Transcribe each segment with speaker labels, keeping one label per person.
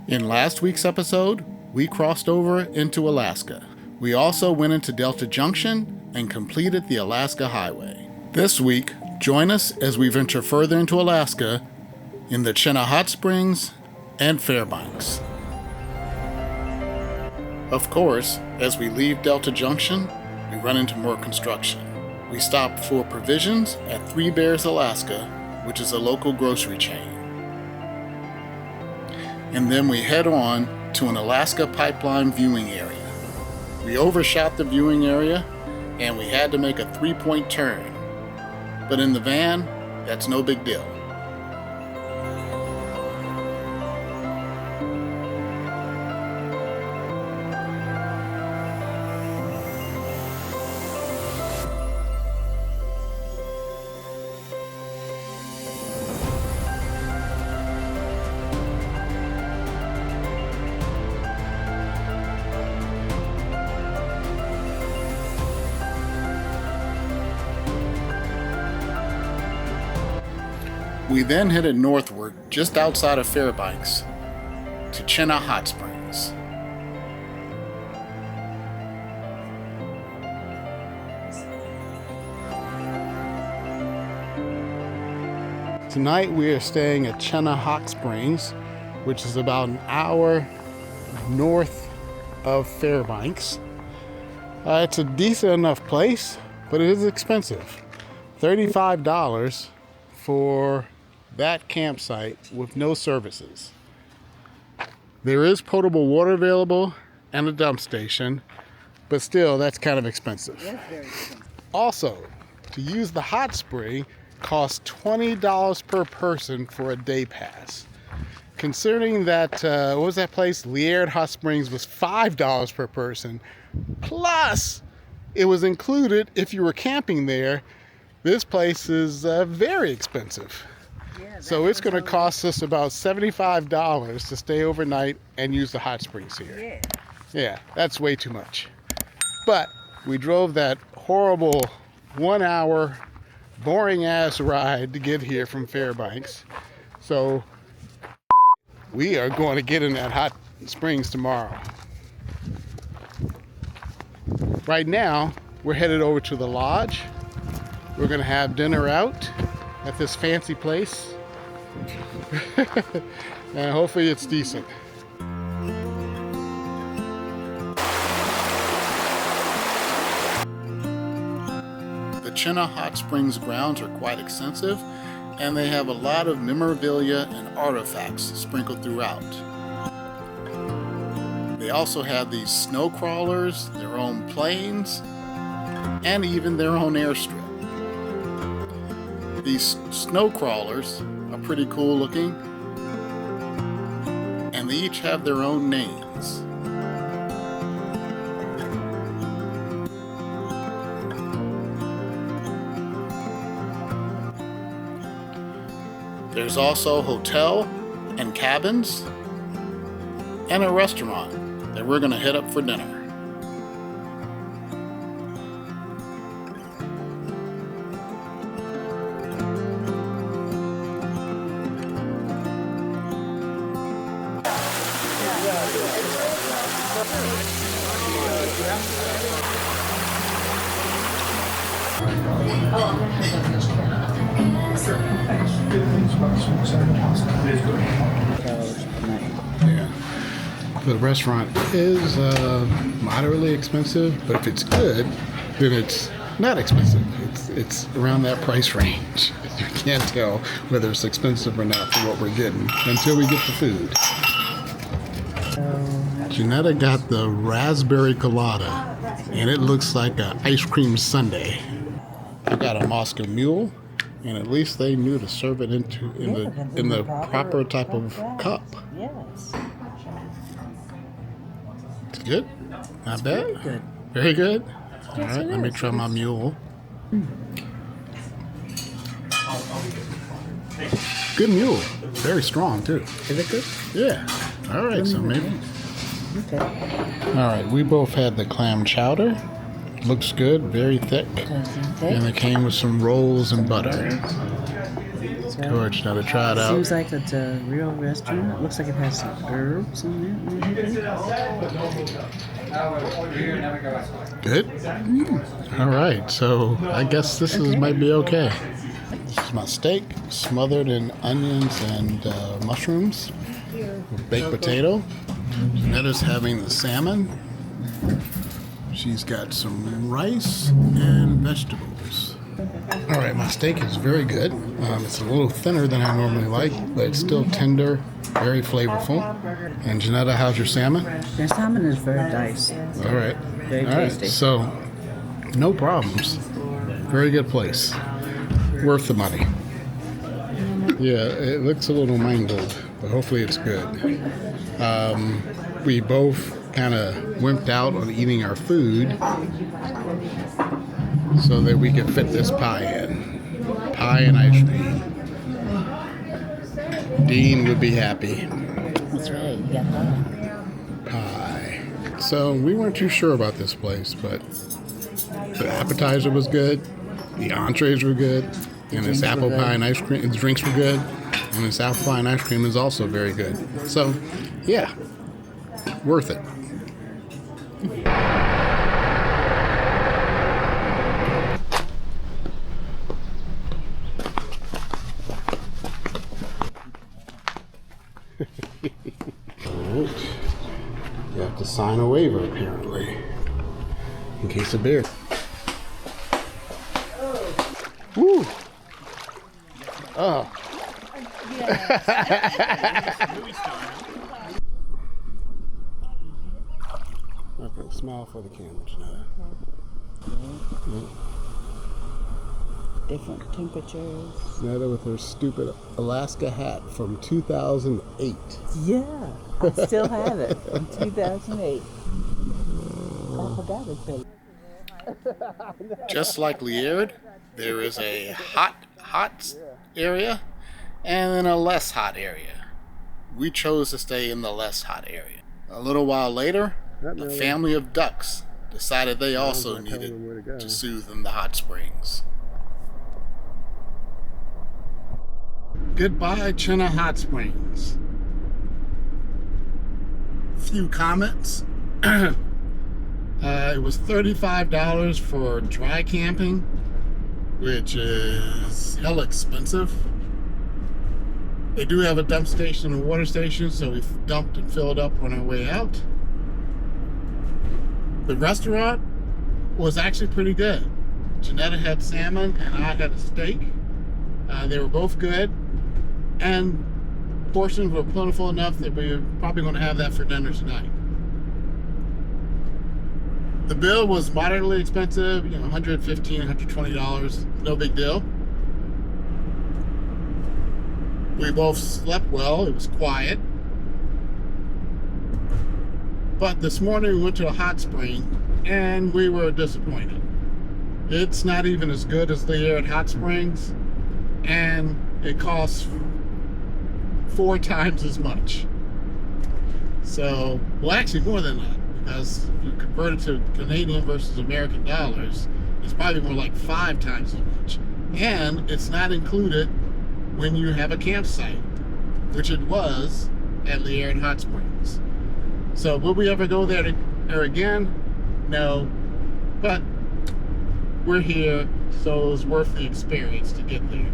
Speaker 1: In last week's episode, we crossed over into Alaska. We also went into Delta Junction and completed the Alaska Highway. This week, join us as we venture further into Alaska in the Chena Hot Springs and Fairbanks. Of course, as we leave Delta Junction, we run into more construction. We stop for provisions at Three Bears, Alaska, which is a local grocery chain. And then we head on to an Alaska pipeline viewing area. We overshot the viewing area and we had to make a 3-point turn. But in the van, that's no big deal. We then headed northward just outside of Fairbanks to Chena Hot Springs. Tonight we are staying at Chena Hot Springs, which is about an hour north of Fairbanks. It's a decent enough place, but it is expensive. $35 for that campsite with no services. There is potable water available and a dump station, but still that's kind of expensive.
Speaker 2: That's very expensive.
Speaker 1: Also, to use the hot spring costs $20 per person for a day pass. Considering that, what was that place? Liard Hot Springs was $5 per person, plus it was included if you were camping there. This place is very expensive.
Speaker 2: Yeah,
Speaker 1: So it's going to cost us about $75 to stay overnight and use the hot springs here.
Speaker 2: Yeah.
Speaker 1: Yeah, that's way too much. But we drove that horrible 1 hour boring ass ride to get here from Fairbanks. So we are going to get in that hot springs tomorrow. Right now, we're headed over to the lodge. We're going to have dinner out at this fancy place. And hopefully it's decent. The Chena Hot Springs grounds are quite extensive, and they have a lot of memorabilia and artifacts sprinkled throughout. They also have these snow crawlers, their own planes, and even their own airstrip. These snow crawlers are pretty cool looking, and they each have their own names. There's also a hotel and cabins and a restaurant that we're going to hit up for dinner. Yeah. The restaurant is moderately expensive, but if it's good, then it's not expensive. It's around that price range. You can't tell whether it's expensive or not for what we're getting until we get the food. Janetta got the raspberry colada, and it looks like an ice cream sundae. I got a Moscow Mule, and at least they knew to serve it in the proper type of cup.
Speaker 2: Yes.
Speaker 1: It's good. Not bad.
Speaker 2: Very good.
Speaker 1: Very good. All
Speaker 2: Yes,
Speaker 1: right,
Speaker 2: it
Speaker 1: let me
Speaker 2: is.
Speaker 1: try my mule. Good mule. Very strong too.
Speaker 2: Is it good?
Speaker 1: Yeah. All right, so maybe.
Speaker 2: Okay.
Speaker 1: All right, we both had the clam chowder. Looks good, very thick.
Speaker 2: Doesn't
Speaker 1: And
Speaker 2: it?
Speaker 1: it came with some rolls and butter.
Speaker 2: That's right.
Speaker 1: George, now to try it out.
Speaker 2: Seems like it's a real restaurant. It looks like it has some herbs in it.
Speaker 1: Good? All right, so I guess this might be okay. This is my steak, smothered in onions and mushrooms, with baked potato. Jeanetta's having the salmon. She's got some rice and vegetables. All right, my steak is very good. It's a little thinner than I normally like, but it's still tender, very flavorful. And Jeanetta, how's your salmon?
Speaker 2: The salmon is very nice.
Speaker 1: All right.
Speaker 2: Very
Speaker 1: All right,
Speaker 2: tasty.
Speaker 1: so no problems. Very good place. Worth the money. Yeah, it looks a little mangled, but hopefully it's good. We both kind of wimped out on eating our food so that we could fit this pie in. Pie and ice cream. Dean would be happy.
Speaker 2: That's right. You got that.
Speaker 1: Pie. So we weren't too sure about this place, but the appetizer was good, the entrees were good, and this apple pie and ice cream, the drinks were good, and this apple pie and ice cream is also very good. So, yeah, worth it. Alright. You have to sign a waiver, apparently, in case of beer. Woo! Oh. Okay, smile for the camera, Jeanetta.
Speaker 2: Different temperatures.
Speaker 1: Jeanetta with her stupid Alaska hat from 2008.
Speaker 2: Yeah, I still have it from 2008. I forgot it's been.
Speaker 1: Just like Liard, there is a hot area and then a less hot area. We chose to stay in the less hot area. A little while later, a family of ducks decided they also needed to soothe in the hot springs. Goodbye, Chena Hot Springs. Few comments. It was $35 for dry camping, which is hell expensive. They do have a dump station and a water station, so we dumped and filled up on our way out. The restaurant was actually pretty good. Jeanetta had salmon and I had a steak. They were both good, and portions were plentiful enough that we were probably going to have that for dinner tonight. The bill was moderately expensive, $115, $120, no big deal. We both slept well, it was quiet. But this morning we went to a hot spring and we were disappointed. It's not even as good as the air at Hot Springs, and it costs 4 times as much. So, well, actually more than that, because if you convert it to Canadian versus American dollars, it's probably more like 5 times as much. And it's not included when you have a campsite, which it was at Liard Hot Springs. So will we ever go there again? No. But we're here, so it was worth the experience to get there.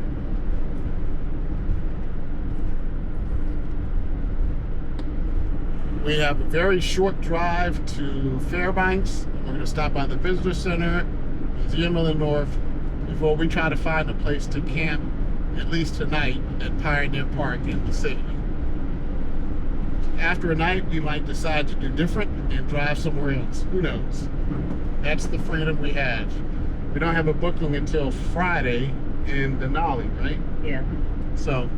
Speaker 1: We have a very short drive to Fairbanks. We're going to stop by the Visitor Center, Museum of the North, before we try to find a place to camp, at least tonight, at Pioneer Park in the city. After a night, we might decide to do different and drive somewhere else. Who knows? That's the freedom we have. We don't have a booking until Friday in Denali, right?
Speaker 2: Yeah.
Speaker 1: So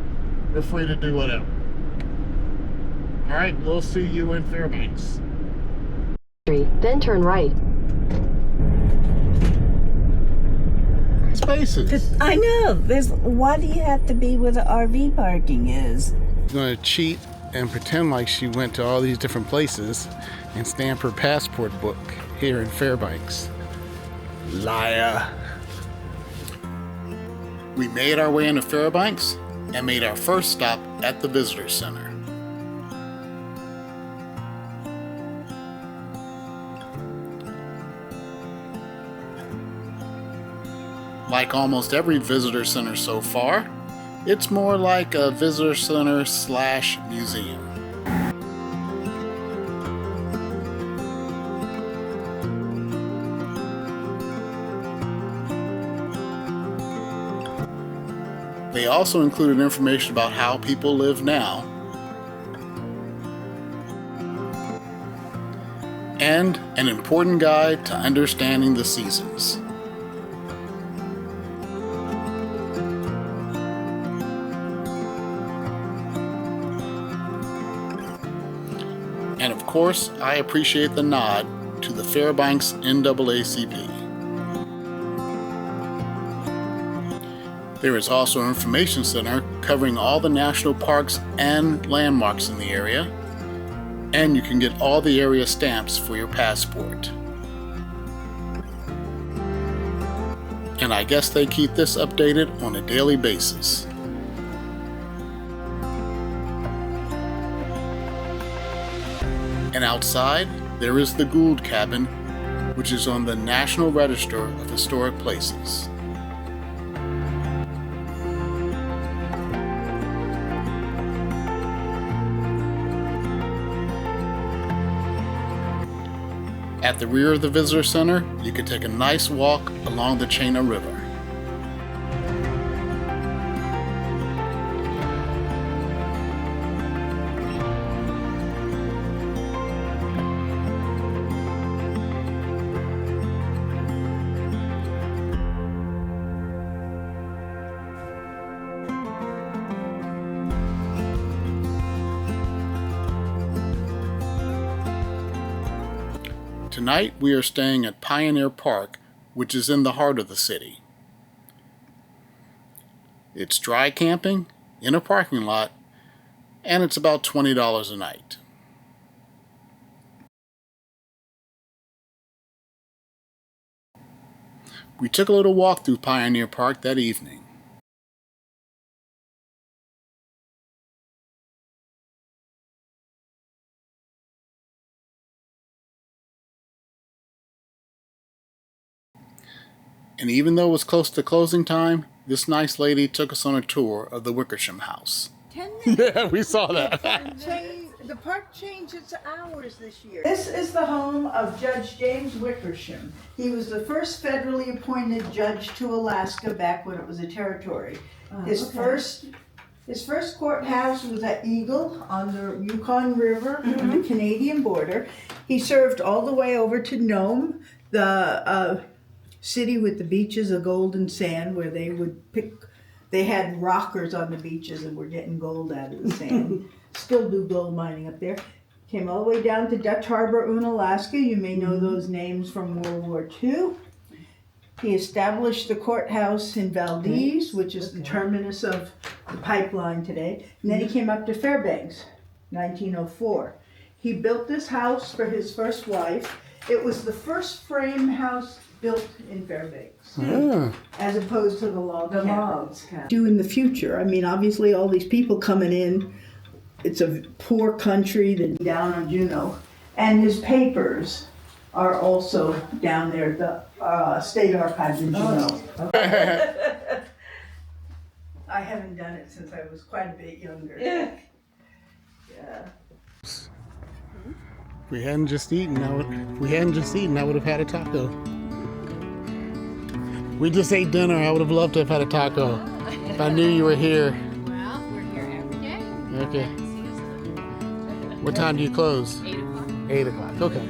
Speaker 1: we're free to do whatever. All right, we'll see you in Fairbanks.
Speaker 3: Then turn right.
Speaker 1: Spaces.
Speaker 2: I know. Why do you have to be where the RV parking is?
Speaker 1: She's going to cheat and pretend like she went to all these different places and stamp her passport book here in Fairbanks. Liar. We made our way into Fairbanks, and made our first stop at the Visitor Center. Like almost every visitor center so far, it's more like a visitor center slash museum. They also included information about how people live now, and an important guide to understanding the seasons. And of course, I appreciate the nod to the Fairbanks NAACP. There is also an information center covering all the national parks and landmarks in the area, and you can get all the area stamps for your passport. And I guess they keep this updated on a daily basis. And outside, there is the Gould Cabin, which is on the National Register of Historic Places. At the rear of the Visitor Center, you can take a nice walk along the Chena River. Tonight we are staying at Pioneer Park, which is in the heart of the city. It's dry camping in a parking lot, and it's about $20 a night. We took a little walk through Pioneer Park that evening. And even though it was close to closing time, this nice lady took us on a tour of the Wickersham House.
Speaker 4: 10 minutes.
Speaker 1: Yeah, we saw that.
Speaker 4: The park changed its hours this year. This is the home of Judge James Wickersham. He was the first federally appointed judge to Alaska back when it was a territory. His first courthouse was at Eagle on the Yukon River on the Canadian border. He served all the way over to Nome, the city with the beaches of gold and sand, where they had rockers on the beaches and were getting gold out of the sand. Still do gold mining up there. Came all the way down to Dutch Harbor, Unalaska. You may know those names from World War II. He established the courthouse in Valdez, which is the terminus of the pipeline today. And then he came up to Fairbanks, 1904. He built this house for his first wife. It was the first frame house built in Fairbanks, as opposed to the log cabins. Do in the future. I mean, obviously all these people coming in, it's a poor country that's down on Juneau, and his papers are also down there at the State Archives in Juneau. I haven't done it since I was quite a bit younger. Yeah.
Speaker 1: If we hadn't just eaten, I would have had a taco. We just ate dinner. I would have loved to have had a taco if I knew you were here.
Speaker 5: Well, we're here every day.
Speaker 1: Okay. What time do you close?
Speaker 5: 8 o'clock.
Speaker 1: 8 o'clock. Okay.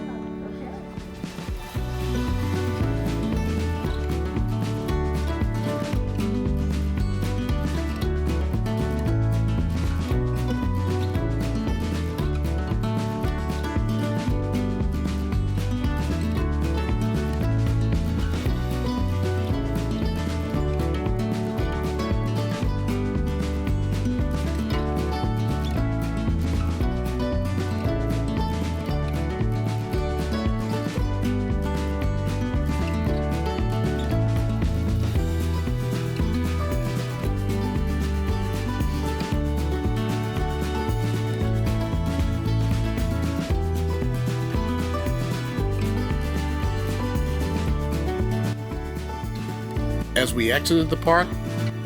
Speaker 1: As we exited the park,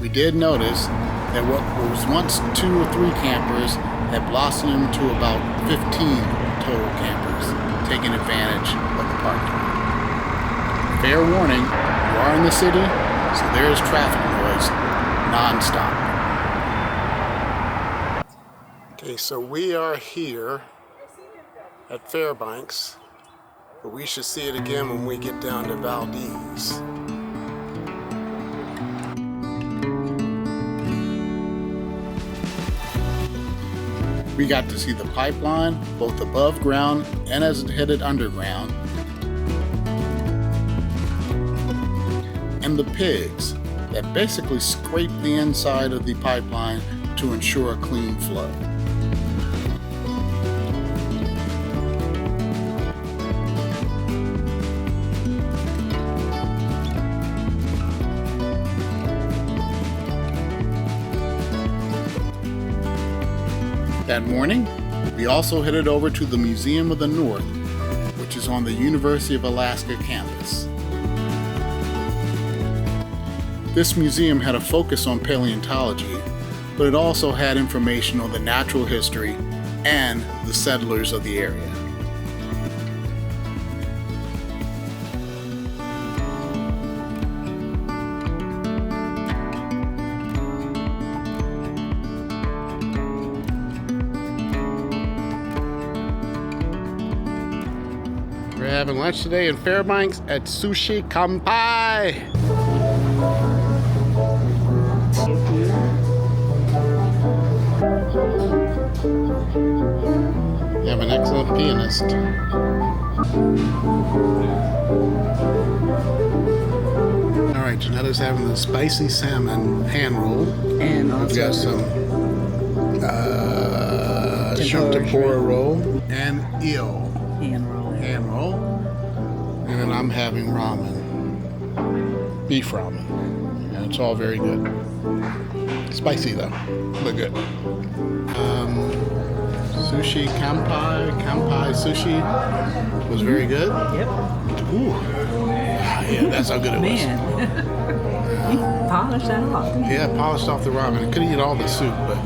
Speaker 1: we did notice that what was once 2 or 3 campers had blossomed into about 15 total campers taking advantage of the parking. Fair warning, you are in the city, so there is traffic noise non-stop. Okay, so we are here at Fairbanks, but we should see it again when we get down to Valdez. We got to see the pipeline, both above ground and as it headed underground, and the pigs that basically scrape the inside of the pipeline to ensure a clean flow. That morning, we also headed over to the Museum of the North, which is on the University of Alaska campus. This museum had a focus on paleontology, but it also had information on the natural history and the settlers of the area. We're having lunch today in Fairbanks at Sushi Kanpai. You have an excellent pianist. All right, Janetta's having the spicy salmon hand roll.
Speaker 2: And
Speaker 1: We've got some shrimp tempura roll and eel hand roll. And then I'm having ramen, beef ramen. And it's all very good. Spicy though, but good. Sushi Kanpai sushi was very good.
Speaker 2: Yep.
Speaker 1: Ooh. Yeah, that's how good it was.
Speaker 2: Man. You polished that off.
Speaker 1: Yeah, polished off the ramen. I couldn't eat all the soup, but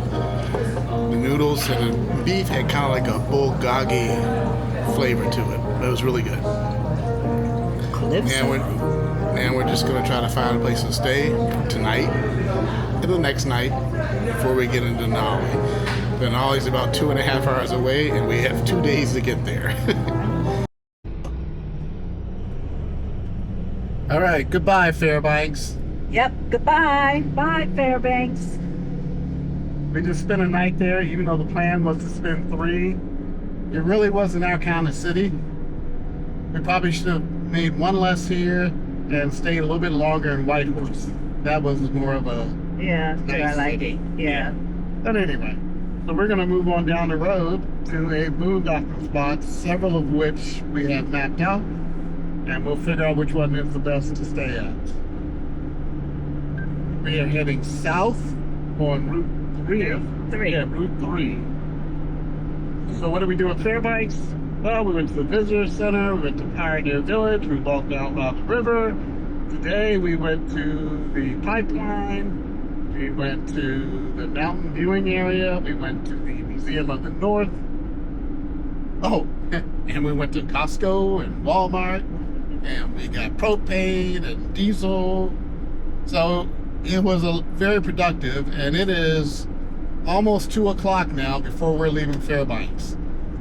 Speaker 1: the noodles and the beef had kind of like a bulgogi flavor to it. It was really good. And we're just gonna try to find a place to stay tonight and the next night before we get into Denali. Denali's about 2.5 hours away, and we have 2 days to get there. All right, goodbye, Fairbanks.
Speaker 2: Yep. Goodbye. Bye, Fairbanks.
Speaker 1: We just spent a night there, even though the plan was to spend 3. It really wasn't our kind of city. We probably should have made one less here and stayed a little bit longer in Whitehorse. That was more of a
Speaker 2: Yeah,
Speaker 1: nice
Speaker 2: I like
Speaker 1: city.
Speaker 2: it. Yeah.
Speaker 1: But anyway, so we're gonna move on down the road to a boondocking spot, several of which we have mapped out, and we'll figure out which one is the best to stay at. We are heading south on Route 3. Yeah, Route 3. So what did we do at Fairbanks? Well, we went to the visitor center, we went to Pioneer Village, we walked down the river. Today we went to the pipeline, we went to the mountain viewing area, we went to the Museum of the North. Oh, and we went to Costco and Walmart, and we got propane and diesel. So it was very productive, and it is almost 2 o'clock now before we're leaving Fairbanks.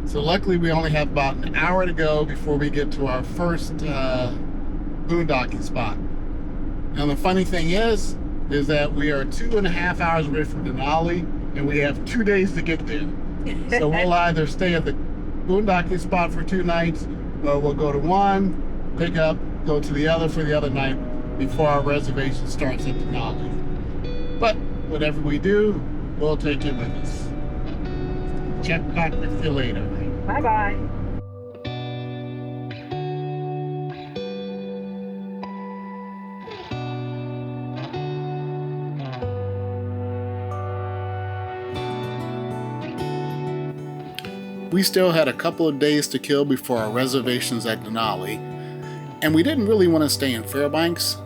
Speaker 1: So luckily we only have about an hour to go before we get to our first boondocking spot. Now the funny thing is that we are 2.5 hours away from Denali, and we have 2 days to get there. So we'll either stay at the boondocking spot for 2 nights, or we'll go to one, pick up, go to the other for the other night before our reservation starts at Denali. But whatever we do, we'll take it with us. Check back with you later.
Speaker 2: Bye-bye.
Speaker 1: We still had a couple of days to kill before our reservations at Denali, and we didn't really want to stay in Fairbanks,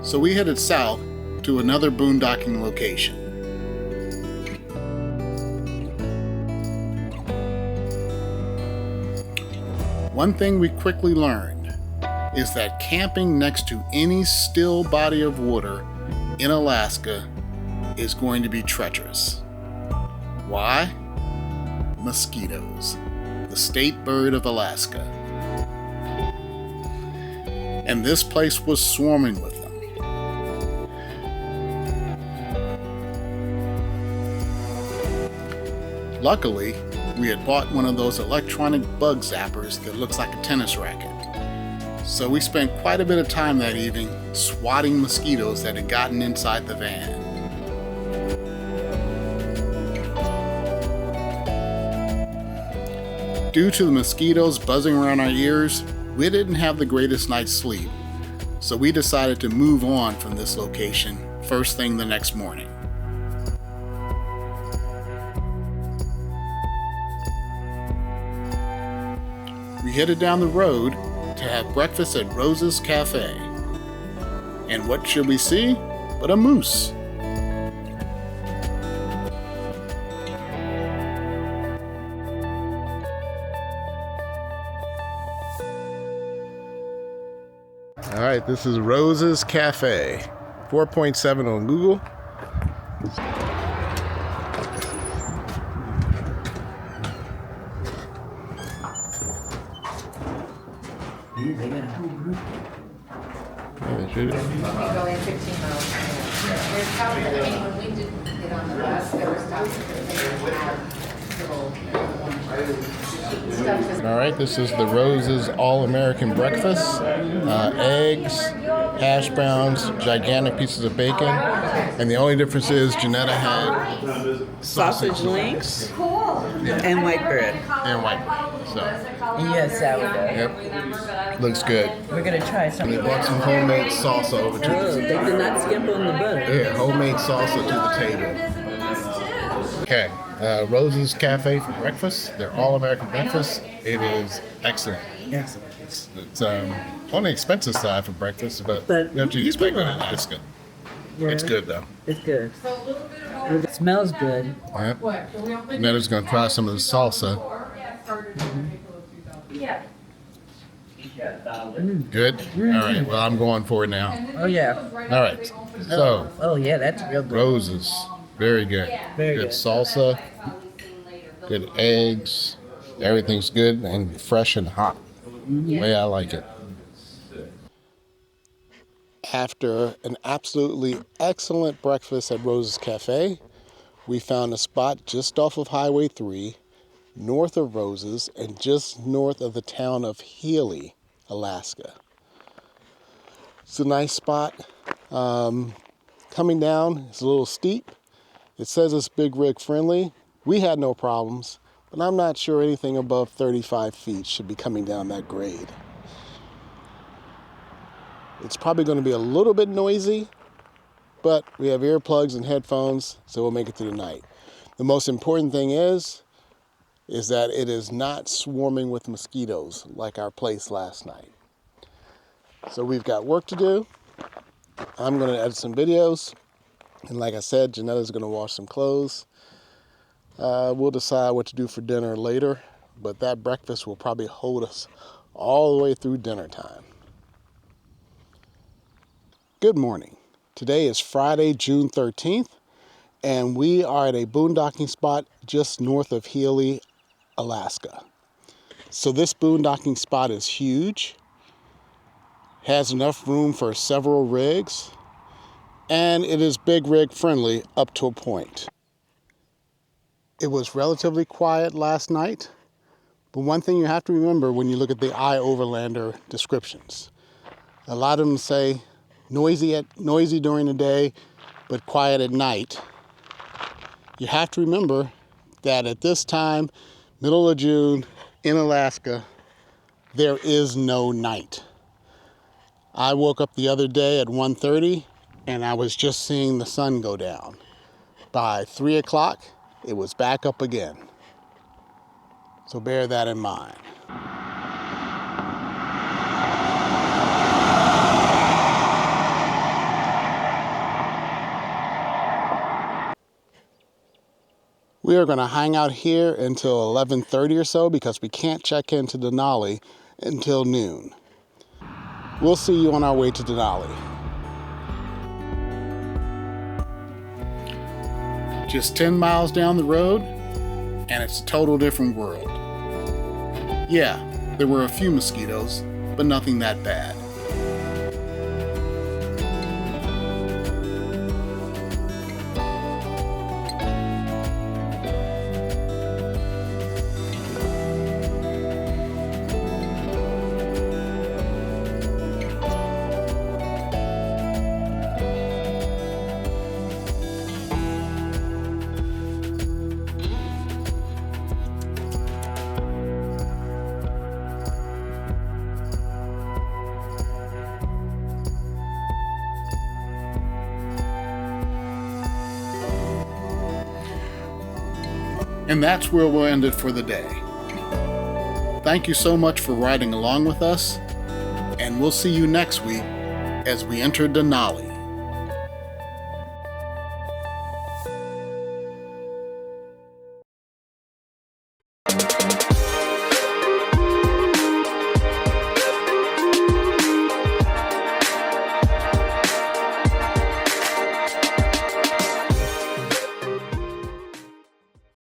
Speaker 1: So we headed south to another boondocking location. One thing we quickly learned is that camping next to any still body of water in Alaska is going to be treacherous. Why? Mosquitoes, the state bird of Alaska. And this place was swarming with them. Luckily, we had bought one of those electronic bug zappers that looks like a tennis racket. So we spent quite a bit of time that evening swatting mosquitoes that had gotten inside the van. Due to the mosquitoes buzzing around our ears, we didn't have the greatest night's sleep, so we decided to move on from this location first thing the next morning. We headed down the road to have breakfast at Rose's Cafe. And what should we see but a moose? All right, this is Rose's Cafe, 4.7 on Google.
Speaker 5: Go in 15 miles. There's probably, I mean, when we did get on the bus, there was stops that they had little stuff.
Speaker 1: All right, this is the Rose's All-American Breakfast. Eggs, hash browns, gigantic pieces of bacon. And the only difference is Janetta had
Speaker 2: Sausage links and white bread.
Speaker 1: and white bread. So,
Speaker 2: And you had sourdough.
Speaker 1: yep, looks good.
Speaker 2: We're gonna try some.
Speaker 1: We brought some homemade salsa over to
Speaker 2: Oh,
Speaker 1: the
Speaker 2: they did not skimp on the butter.
Speaker 1: Yeah, homemade salsa to the table. Okay, Rose's Cafe for breakfast. They're all-American breakfast. It is excellent.
Speaker 2: Yes.
Speaker 1: It's on the expensive side for breakfast, but
Speaker 2: But
Speaker 1: what you
Speaker 2: you
Speaker 1: expect,
Speaker 2: can-
Speaker 1: it's good. It's good though.
Speaker 2: It's good. It smells good.
Speaker 1: Yep. Netta's gonna try some of the salsa. Good. All right. Well, I'm going for it now.
Speaker 2: Oh yeah.
Speaker 1: All right. So
Speaker 2: Oh yeah, that's real good.
Speaker 1: Roses, very good.
Speaker 2: Very
Speaker 1: Good
Speaker 2: good.
Speaker 1: salsa. Good eggs. Everything's good and fresh and hot. The way I like it. After an absolutely excellent breakfast at Rose's Cafe, we found a spot just off of Highway 3, north of Rose's, and just north of the town of Healy, Alaska. It's a nice spot. Coming down, it's a little steep. It says it's big rig friendly. We had no problems, but I'm not sure anything above 35 feet should be coming down that grade. It's probably going to be a little bit noisy, but we have earplugs and headphones, so we'll make it through the night. The most important thing is that it is not swarming with mosquitoes like our place last night. So we've got work to do. I'm going to edit some videos, and like I said, Janetta's going to wash some clothes. We'll decide what to do for dinner later, but that breakfast will probably hold us all the way through dinner time. Good morning. Today is Friday, June 13th, and we are at a boondocking spot just north of Healy, Alaska. So this boondocking spot is huge, has enough room for several rigs, and it is big rig friendly up to a point. It was relatively quiet last night, but one thing you have to remember when you look at the iOverlander descriptions, a lot of them say noisy during the day, but quiet at night. You have to remember that at this time, middle of June in Alaska, there is no night. I woke up the other day at 1:30 and I was just seeing the sun go down. By 3 o'clock, it was back up again. So bear that in mind. We are going to hang out here until 11:30 or so because we can't check into Denali until noon. We'll see you on our way to Denali. Just 10 miles down the road, and it's a total different world. Yeah, there were a few mosquitoes, but nothing that bad. And that's where we'll end it for the day. Thank you so much for riding along with us, and we'll see you next week as we enter Denali.